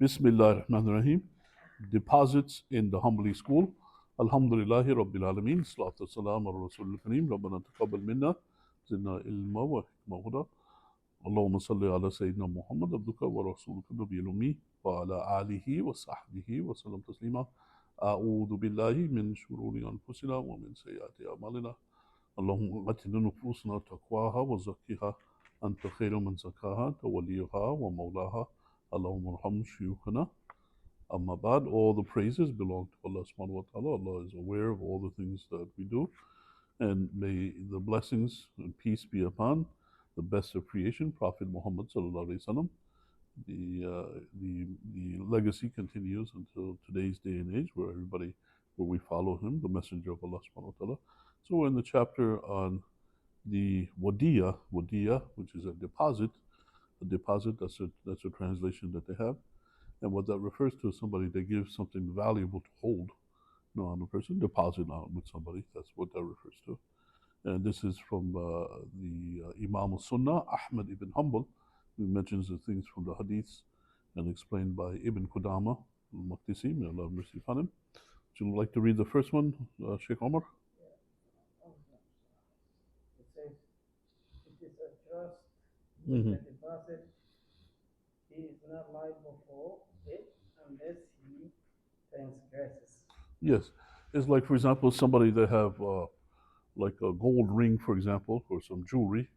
Bismillah ar-Rahman ar-Rahim. Deposits in the Hanbali school. Alhamdulillahi Rabbil Alameen. Salatu salam ala Rasul al-Kareem. Rabbana taqabbal minna. Zidna ilma wa hikma huda. Allahumma salli ala Sayyidina Muhammad abduka wa rasuluka nabiyil ummi wa ala alihi wa sahbihi wa sallam taslima. أعوذ بالله من شرور أنفسنا ومن سيئات أعمالنا اللهم آت نفوسنا تقواها وزكها أنت خير من زكاها أنت وليها ومولاها اللهم ارحم شيوخنا. Amma ba'd, all the praises belong to Allah subhanahu wa ta'ala. Allah is aware of all the things that we do. And may the blessings and peace be upon the best of creation, Prophet Muhammad sallallahu alaihi wasallam. The legacy continues until today's day and age where we follow him, the messenger of Allah subhanahu wa ta'ala. So we're in the chapter on the wadiya, which is a deposit, that's a translation that they have. And what that refers to is somebody that gives something valuable to hold on a person, deposit on with somebody. That's what that refers to. And this is from the Imam al-Sunnah, Ahmad Ibn Hanbal, who mentions the things from the hadiths and explained by Ibn Qudamah al-Maqdisi. May Allah have mercy upon him. Would you like to read the first one, Sheikh Omar? It says, it is a trust Mhm. with a deposit. He is not liable for it unless he transgresses. Yes. It's like, for example, somebody that have like a gold ring, for example, or some jewelry,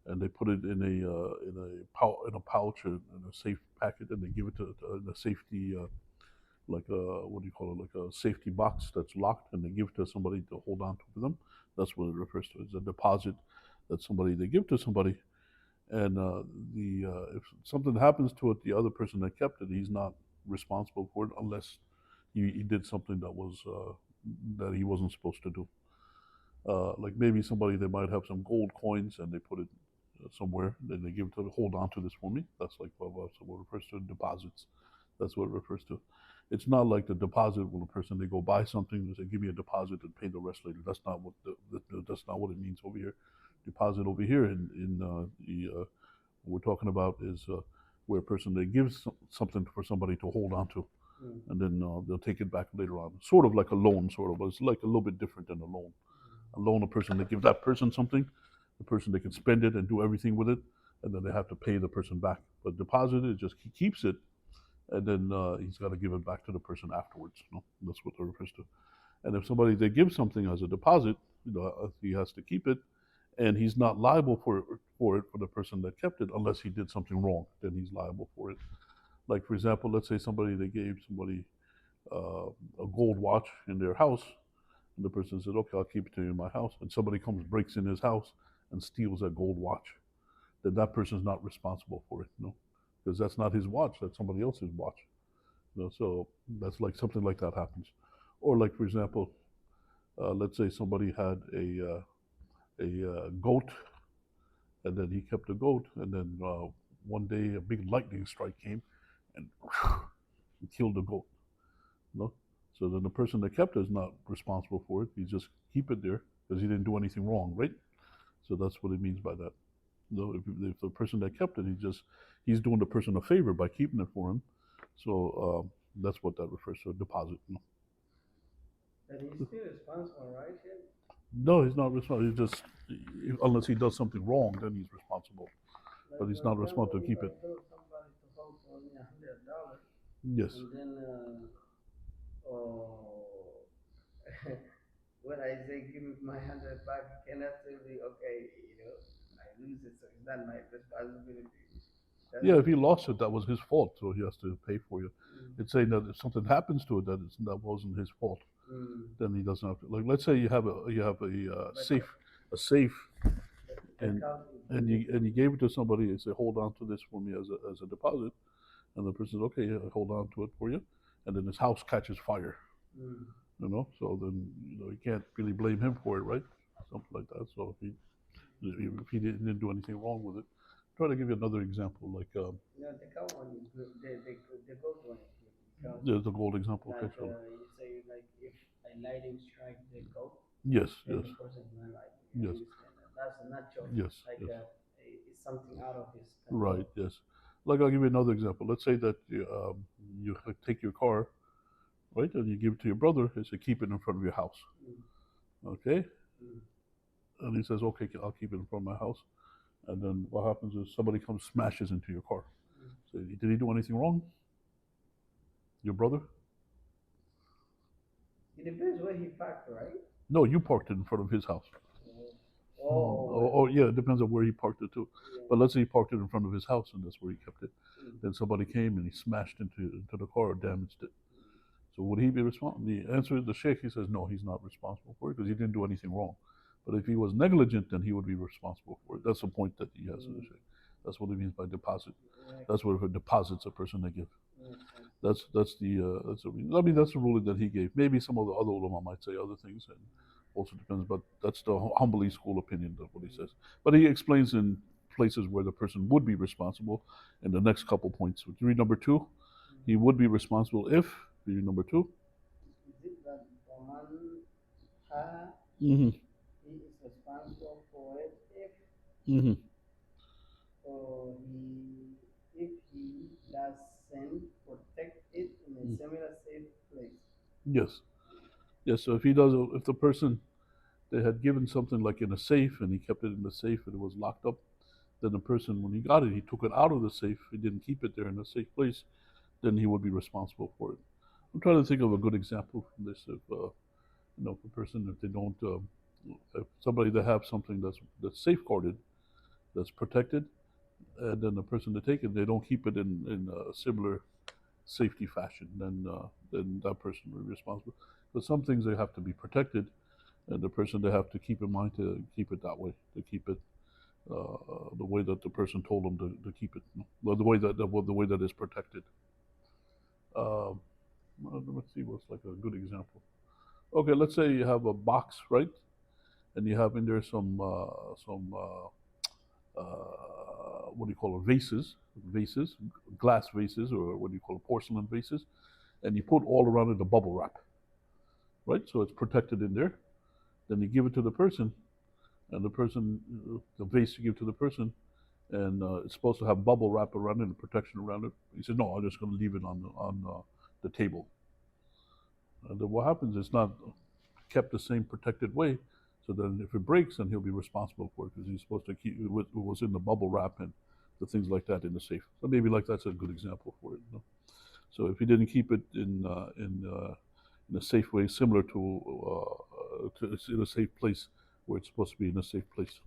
and they put it in a pouch in a safe packet, and they give it to in a safety like a what do you call it, like a safety box that's locked, and they give it to somebody to hold on to for them. That's what it refers to. It's a deposit that somebody they give to somebody, and the if something happens to it, the other person that kept it, he's not responsible for it unless he did something that was that he wasn't supposed to do. Like maybe somebody they might have some gold coins and they put it somewhere, then they give it to hold on to this for me. That's like what refers to deposits. That's what it refers to. It's not like the deposit when a person they go buy something, they say give me a deposit and pay the rest later. That's not what that's not what it means over here. Deposit over here in what we're talking about is where a person they gives something for somebody to hold on to, and then they'll take it back later on. Sort of like a loan, sort of, but it's like a little bit different than a loan. A loan, a person they give that person something, the person they can spend it and do everything with it, and then they have to pay the person back. But deposit is just he keeps it, and then he's got to give it back to the person afterwards. That's what it refers to. And if somebody they give something as a deposit, he has to keep it, and he's not liable for the person that kept it unless he did something wrong. Then he's liable for it. Like for example, let's say they gave somebody a gold watch in their house, and the person said, "Okay, I'll keep it to you in my house." And somebody comes, breaks in his house, and steals that gold watch. Then that person's not responsible for it, because that's not his watch. That's somebody else's watch. So that's like something like that happens. Or like for example, let's say somebody had a goat, and then he kept a goat, and then one day a big lightning strike came, and he killed the goat. No, so then the person that kept it is not responsible for it. He just keep it there because he didn't do anything wrong, right? So that's what it means by that. If the person that kept it, he's doing the person a favor by keeping it for him. So that's what that refers to, a deposit. But he's still responsible, right? No, he's not responsible. He just unless he does something wrong, then he's responsible. But he's not responsible to keep it. I told somebody to hold for me $100. Yes. And then, when I say give me my 100 back, you cannot tell me, okay, I lose it, so it's not my responsibility. Yeah, if he lost it, that was his fault, so he has to pay for you. It's saying that if something happens to it, that wasn't his fault. Then he doesn't have to. Like, let's say you have a safe, and you gave it to somebody and say, hold on to this for me as a deposit, and the person says, okay, yeah, hold on to it for you, and then his house catches fire. So then you can't really blame him for it, right? Something like that. So if he didn't do anything wrong with it. Try to give you another example, like no, the cow one is good. The goat one is good. there's a gold example. Like, Okay, so you say, like, if a lightning strike the goat, yes, then yes, the person is not like, yes, that's a natural. yes, Like, yes. it's something out of his control. Right, yes. Like I'll give you another example. Let's say that you take your car, right, and you give it to your brother. He said, keep it in front of your house. Okay? And he says, okay, I'll keep it in front of my house. And then what happens is somebody comes, smashes into your car. So did he do anything wrong? Your brother? It depends where he parked, right? No, you parked it in front of his house. Or yeah, it depends on where he parked it too. But let's say he parked it in front of his house and that's where he kept it. Then somebody came and he smashed into the car or damaged it. So would he be responsible? The answer is the sheikh. He says no, he's not responsible for it because he didn't do anything wrong. But if he was negligent, then he would be responsible for it. That's the point that he has to the sheikh. That's what it means by deposit. That's what it deposits a person they give. That's the I mean that's the ruling that he gave. Maybe some of the other ulama might say other things, and also depends. But that's the Hanbali school opinion. That's what he says. But he explains in places where the person would be responsible in the next couple points. Would you read number two? He would be responsible if. Read number two. Is it that Oman ha Mm-hmm. he is responsible for it if Mm-hmm. if he doesn't protect it in a similar safe place? Yes. Yes. So if he does, if the person they had given something like in a safe and he kept it in the safe and it was locked up, then the person when he got it, he took it out of the safe. He didn't keep it there in a safe place. Then he would be responsible for it. I'm trying to think of a good example from this. If if a person if they don't, if somebody they have something that's safeguarded, that's protected, and then the person they take it, they don't keep it in a similar safety fashion, then that person will be responsible. But some things they have to be protected, and the person they have to keep in mind to keep it that way, to keep it the way that the person told them to keep it, well, the way that is protected. Um, let's see what's like a good example. Okay, let's say you have a box, right, and you have in there some what do you call it, vases, glass vases, or what do you call it, porcelain vases, and you put all around it a bubble wrap, right? So it's protected in there. Then you give it to the person, and the vase you give to the person, and it's supposed to have bubble wrap around it and protection around it. He said, "No, I'm just going to leave it on the table." And then what happens? It's not kept the same protected way. So then, if it breaks, then he'll be responsible for it because he's supposed to keep it was in the bubble wrap and the things like that in the safe. So maybe like that's a good example for it. So if he didn't keep it in a safe way, similar to in a safe place where it's supposed to be in a safe place.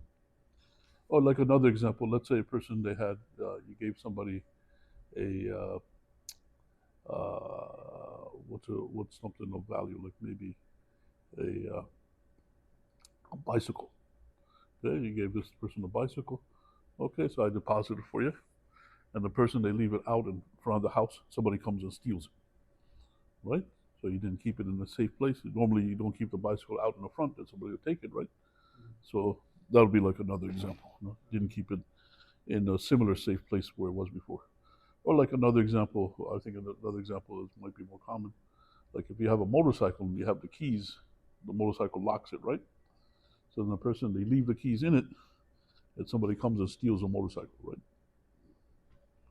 Or like another example, let's say a person they had you gave somebody a what's something of value, like maybe a bicycle. Okay, you gave this person a bicycle. Okay, so I deposit it for you, and the person they leave it out in front of the house. Somebody comes and steals it, right? So you didn't keep it in a safe place. Normally, you don't keep the bicycle out in the front, and somebody will take it, right? So that would be like another example. Didn't keep it in a similar safe place where it was before. Or like another example, I think another example is might be more common. Like if you have a motorcycle and you have the keys, the motorcycle locks it, right? So then the person they leave the keys in it, and somebody comes and steals a motorcycle, right?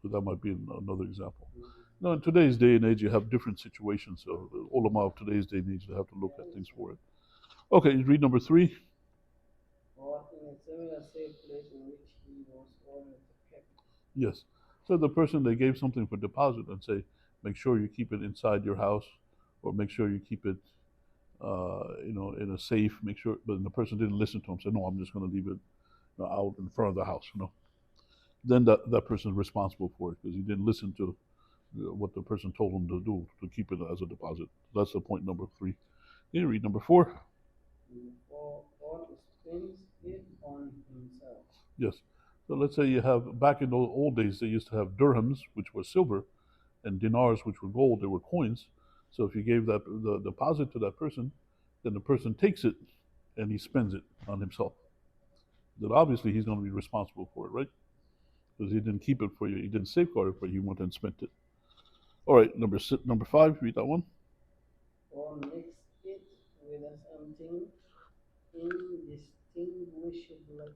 So that might be another example. Now, in today's day and age, you have different situations. So the ulama of today's day and age, they have to look at things for it. Okay, read number three. Or in a similar safe place in which he was ordered to keep it. Yes. So the person they gave something for deposit and say, make sure you keep it inside your house, or make sure you keep it, in a safe. Make sure, but the person didn't listen to him. Said, no, I'm just going to leave it out in front of the house. Then that person is responsible for it because he didn't listen to what the person told him to do to keep it as a deposit. That's the point number three. You read number four. Or spends it on himself. Yes. So let's say you have back in the old days they used to have dirhams, which were silver, and dinars, which were gold. They were coins. So if you gave that the deposit to that person, then the person takes it and he spends it on himself. Then obviously he's going to be responsible for it, right? Because he didn't keep it for you, he didn't safeguard it for you. He went and spent it. All right, number five. Read that one. Or mix it with something indistinguishable,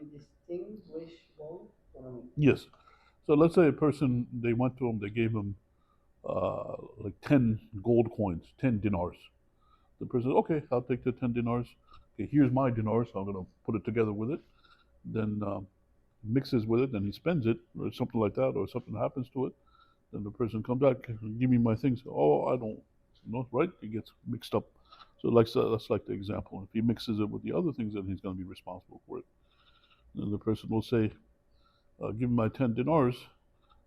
indistinguishable from it. Yes. So let's say a person, they went to him, they gave him like 10 gold coins, 10 dinars. The person says, okay, I'll take the 10 dinars. Okay, here's my dinars. I'm going to put it together with it. Then mixes with it, then he spends it, or something like that, or something happens to it. Then the person comes back, give me my things. Oh, I don't, right? It gets mixed up. So that's like the example. If he mixes it with the other things, then he's going to be responsible for it. Then the person will say, give me my 10 dinars.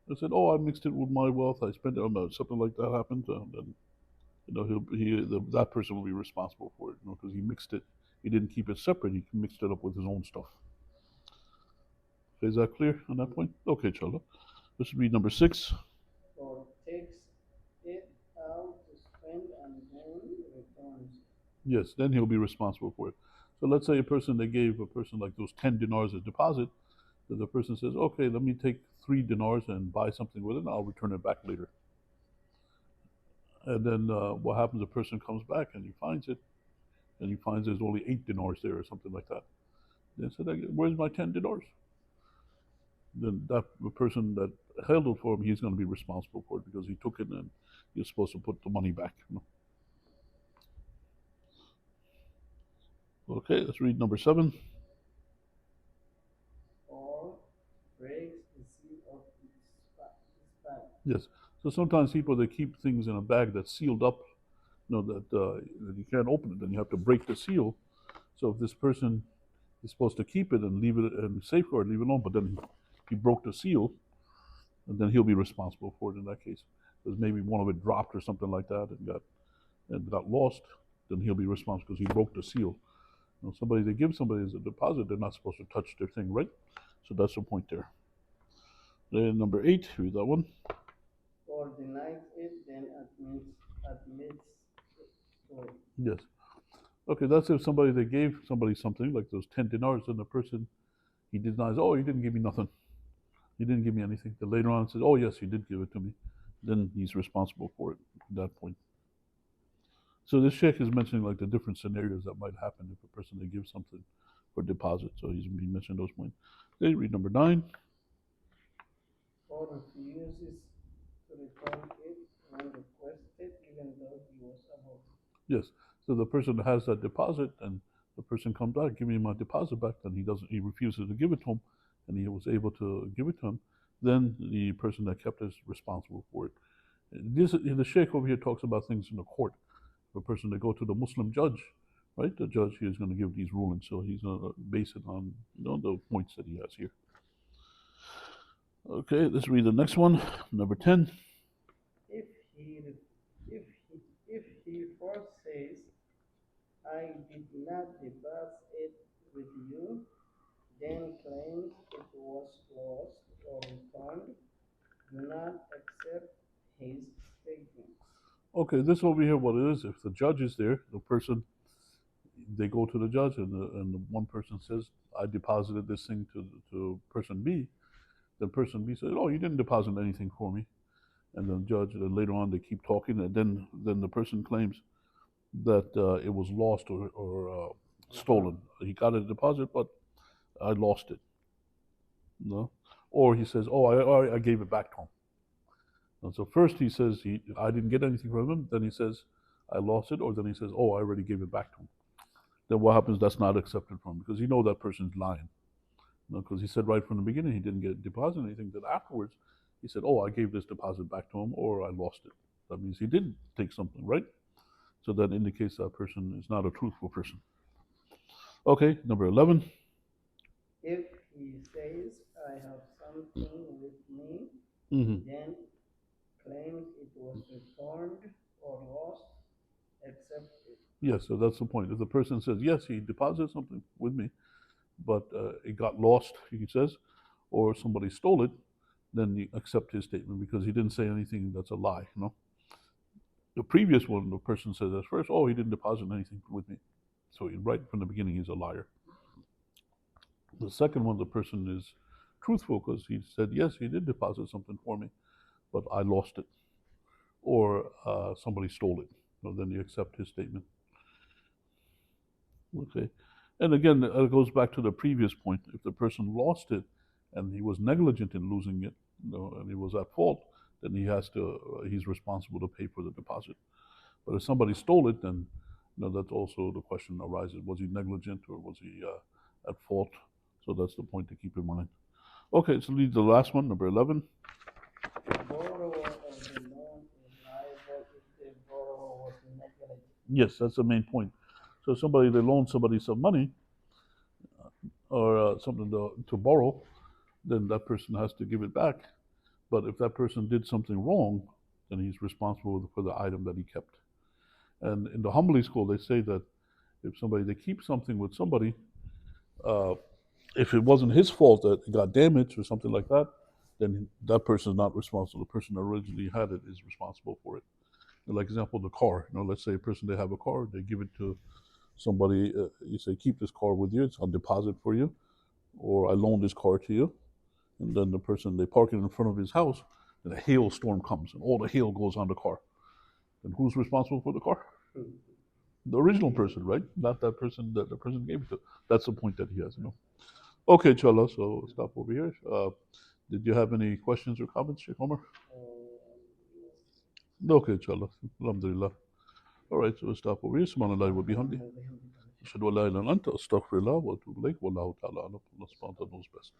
I said, oh, I mixed it with my wealth. I spent it on something like that happened. Then that person will be responsible for it, because he mixed it. He didn't keep it separate. He mixed it up with his own stuff. Okay, is that clear on that point? Okay, inshallah. Let's read number 6. Or takes it out to spend and then returns it. Yes, then he'll be responsible for it. So let's say they gave a person like those 10 dinars as deposit. That the person says, okay, let me take 3 dinars and buy something with it, and I'll return it back later. And then what happens? The person comes back and he finds it, and he finds there's only 8 dinars there or something like that. Then said, where's my 10 dinars? Then the person that held it for him, he's going to be responsible for it because he took it and he's supposed to put the money back. Okay, let's read number 7. Or breaks the seal of its bag. Yes. So sometimes people, they keep things in a bag that's sealed up, that you can't open it. Then you have to break the seal. So if this person is supposed to keep it and leave it and safeguard, leave it alone, but then he broke the seal, and then he'll be responsible for it in that case. Because maybe one of it dropped or something like that and got lost, then he'll be responsible because he broke the seal. They give somebody as a deposit, they're not supposed to touch their thing, right? So that's the point there. Then number 8, read that one. Or denies it, then admits it to it. Yes. Okay, that's if they gave somebody something, like those 10 dinars, and the person, he denies, oh, you didn't give me nothing. You didn't give me anything. Then later on says, oh, yes, you did give it to me. Then he's responsible for it at that point. So this sheikh is mentioning like the different scenarios that might happen if a person, they give something for deposit. So he mentioned those points. Okay, read number 9. Or refuses to return it when requested, even though he was about it. Yes. So the person that has that deposit, and the person comes back, give me my deposit back, then he refuses to give it to him, and he was able to give it to him, then the person that kept it is responsible for it. The sheikh over here talks about things in the court. If a person, they go to the Muslim judge, right? The judge here is going to give these rulings, so he's going to base it on the points that he has here. Okay, let's read the next one, number 10. If he first says, I did not deposit it with you, then claims it was lost or returned, do not accept his statement. Okay, this over here, what it is, if the judge is there, the person, they go to the judge, and the one person says, I deposited this thing to person B. Then person B says, oh, you didn't deposit anything for me. And then the judge, then later on, they keep talking, and then the person claims that it was lost or stolen. He got a deposit, but I lost it. No? Or he says, oh, I gave it back to him. And so first he says, I didn't get anything from him. Then he says, I lost it. Or then he says, oh, I already gave it back to him. Then what happens? That's not accepted from him, because that person's lying. Because he said right from the beginning he didn't get deposit anything. Then afterwards he said, oh, I gave this deposit back to him, or I lost it. That means he did take something, right? So that indicates that person is not a truthful person. Okay, number 11. If he says, I have something with me, then claims it was returned or lost, accept it. Yes, so that's the point. If the person says, yes, he deposited something with me, but it got lost, he says, or somebody stole it, then you accept his statement because he didn't say anything that's a lie, The previous one, the person says at first, oh, he didn't deposit anything with me. So right from the beginning, he's a liar. The second one, the person is truthful because he said, yes, he did deposit something for me, but I lost it. Or somebody stole it. Then you accept his statement. Okay. And again, it goes back to the previous point. If the person lost it and he was negligent in losing it, and he was at fault, then he's responsible to pay for the deposit. But if somebody stole it, then that's also the question arises: was he negligent or was he at fault? So that's the point to keep in mind. Okay, so lead the last one, number 11. Borrower of the loan is liable if the borrower was negligent. Yes, that's the main point. So somebody they loan somebody some money or something to borrow, then that person has to give it back. But if that person did something wrong, then he's responsible for the item that he kept. And in the Hanbali school, they say that if they keep something with somebody, uh, if it wasn't his fault that it got damaged or something like that, then that person is not responsible. The person that originally had it is responsible for it. Like example, the car. Let's say a person they have a car, they give it to somebody. You say, keep this car with you. It's on deposit for you, or I loan this car to you. And then the person they park it in front of his house, and a hailstorm comes, and all the hail goes on the car. Then who's responsible for the car? The original person, right? Not that person that the person gave it to. That's the point that he has. Okay, Chala, so we'll stop over here. Did you have any questions or comments, Sheikh Omar? Okay, Chala. Alhamdulillah. All right, so we'll stop over here. Subhanallah wa bihamdi. أشهد أن لا إله إلا أنت أستغفر الله وأتوب إليك والله تعالى أعلم. Allah subhanahu wa ta'ala knows best.